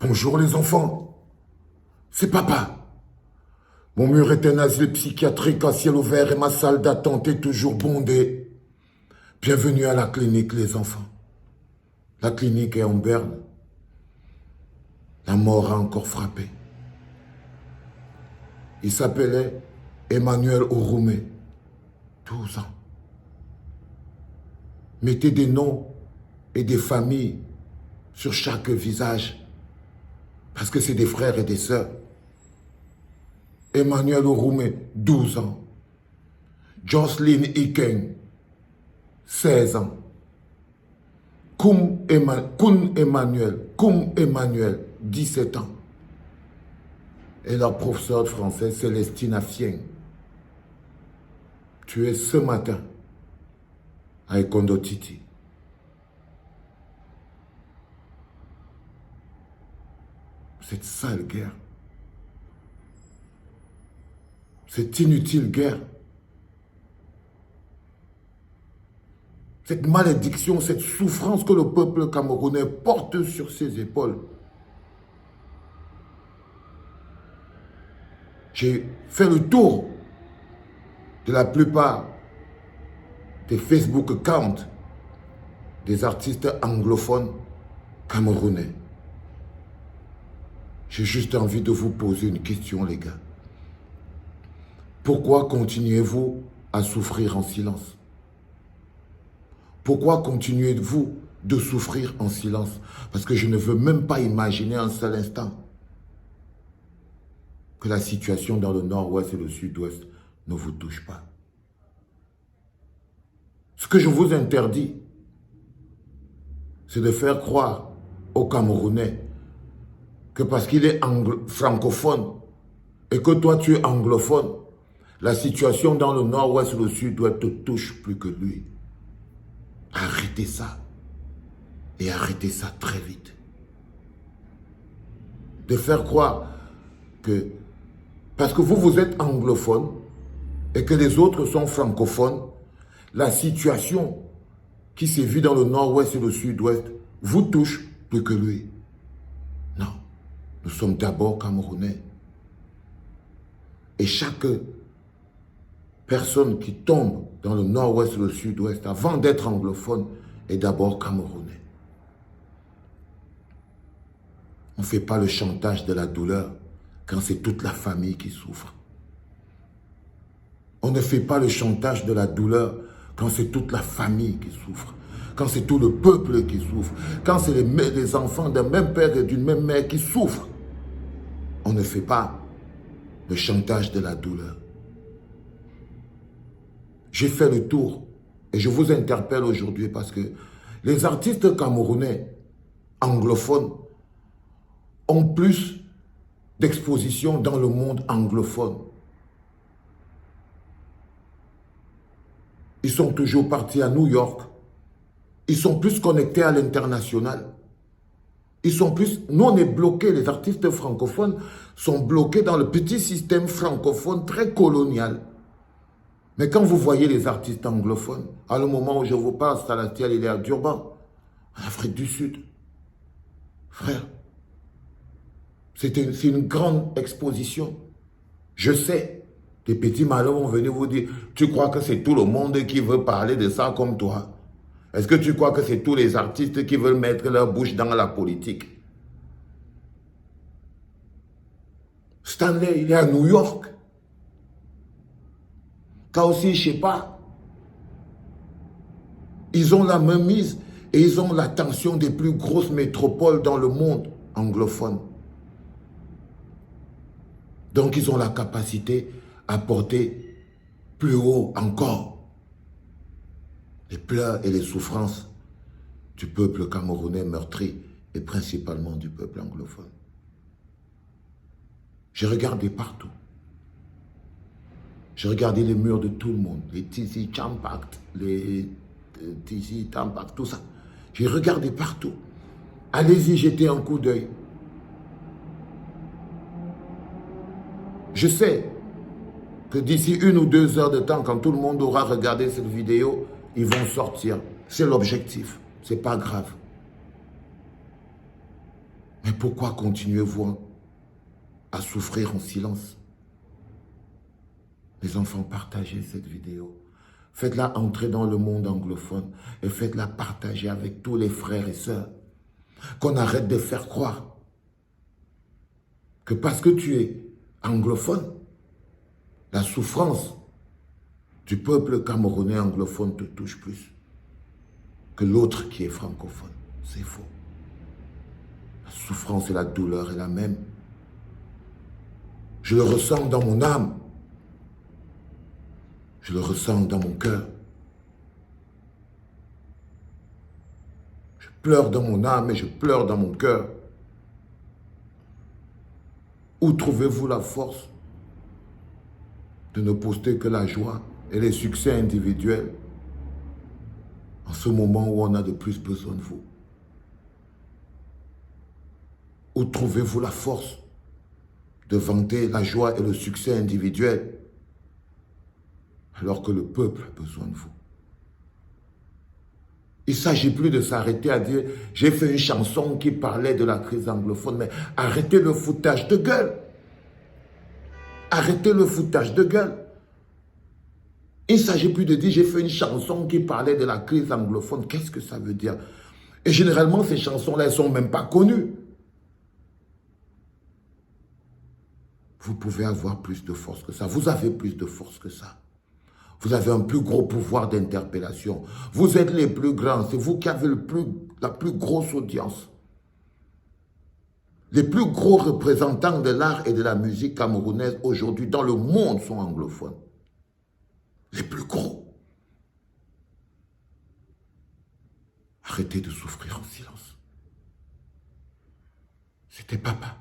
Bonjour les enfants, c'est papa. Mon mur est un asile psychiatrique à ciel ouvert et ma salle d'attente est toujours bondée. Bienvenue à la clinique les enfants. La clinique est en berne. La mort a encore frappé. Il s'appelait Emmanuel Ouroumé, 12 ans. Mettez des noms et des familles sur chaque visage, parce que c'est des frères et des sœurs. Emmanuel Ouroumé, 12 ans. Jocelyn Ikeng, 16 ans. Koum Emmanuel, 17 ans. Et la professeure de français, Célestine Affieng, tuée ce matin à Ekondo Titi. Cette sale guerre, cette inutile guerre, cette malédiction, cette souffrance que le peuple camerounais porte sur ses épaules. J'ai fait le tour de la plupart des Facebook accounts des artistes anglophones camerounais. J'ai juste envie de vous poser une question, les gars. Pourquoi continuez-vous à souffrir en silence? Pourquoi continuez-vous de souffrir en silence? Parce que je ne veux même pas imaginer un seul instant que la situation dans le nord-ouest et le sud-ouest ne vous touche pas. Ce que je vous interdis, c'est de faire croire aux Camerounais que parce qu'il est francophone et que toi tu es anglophone, la situation dans le nord-ouest et le sud-ouest te touche plus que lui. Arrêtez ça. Et arrêtez ça très vite. De faire croire que parce que vous êtes anglophone et que les autres sont francophones, la situation qui sévit dans le nord-ouest et le sud-ouest vous touche plus que lui. Non, nous sommes d'abord Camerounais. Et chaque personne qui tombe dans le nord-ouest et le sud-ouest, avant d'être anglophone, est d'abord Camerounais. On ne fait pas le chantage de la douleur quand c'est toute la famille qui souffre. On ne fait pas le chantage de la douleur quand c'est toute la famille qui souffre, quand c'est tout le peuple qui souffre, quand c'est les enfants d'un même père et d'une même mère qui souffrent. On ne fait pas le chantage de la douleur. J'ai fait le tour et je vous interpelle aujourd'hui parce que les artistes camerounais anglophones ont plus d'exposition dans le monde anglophone. Ils sont toujours partis à New York. Ils sont plus connectés à l'international. Ils sont plus... Nous, on est bloqués. Les artistes francophones sont bloqués dans le petit système francophone très colonial. Mais quand vous voyez les artistes anglophones, à le moment où je vous parle, Salatiel, il est à Durban, en Afrique du Sud. Frère, c'est une grande exposition. Je sais, les petits malins vont venir vous dire, tu crois que c'est tout le monde qui veut parler de ça comme toi? Est-ce que tu crois que c'est tous les artistes qui veulent mettre leur bouche dans la politique? Stanley, il est à New York. Quand aussi, je ne sais pas, ils ont la mainmise et ils ont l'attention des plus grosses métropoles dans le monde anglophone. Donc, ils ont la capacité à porter plus haut encore les pleurs et les souffrances du peuple camerounais meurtri et principalement du peuple anglophone. J'ai regardé partout. J'ai regardé les murs de tout le monde, les TC Champact, les TC Tampact, tout ça. J'ai regardé partout. Allez-y, jetez un coup d'œil. Je sais que d'ici 1 ou 2 heures de temps, quand tout le monde aura regardé cette vidéo, ils vont sortir. C'est l'objectif. C'est pas grave. Mais pourquoi continuez-vous à souffrir en silence? Les enfants, partagez cette vidéo. Faites-la entrer dans le monde anglophone et faites-la partager avec tous les frères et sœurs. Qu'on arrête de faire croire que parce que tu es anglophone, la souffrance du peuple camerounais anglophone te touche plus que l'autre qui est francophone. C'est faux. La souffrance et la douleur est la même. Je le ressens dans mon âme. Je le ressens dans mon cœur. Je pleure dans mon âme et je pleure dans mon cœur. Où trouvez-vous la force de ne poster que la joie et les succès individuels en ce moment où on a de plus besoin de vous? Où trouvez-vous la force de vanter la joie et le succès individuel alors que le peuple a besoin de vous? Il ne s'agit plus de s'arrêter à dire « j'ai fait une chanson qui parlait de la crise anglophone », mais arrêtez le foutage de gueule. Arrêtez le foutage de gueule. Il ne s'agit plus de dire « j'ai fait une chanson qui parlait de la crise anglophone ». Qu'est-ce que ça veut dire? Et généralement, ces chansons-là, elles ne sont même pas connues. Vous pouvez avoir plus de force que ça. Vous avez plus de force que ça. Vous avez un plus gros pouvoir d'interpellation. Vous êtes les plus grands. C'est vous qui avez la plus grosse audience. Les plus gros représentants de l'art et de la musique camerounaise aujourd'hui dans le monde sont anglophones. Les plus gros. Arrêtez de souffrir en silence. C'était papa.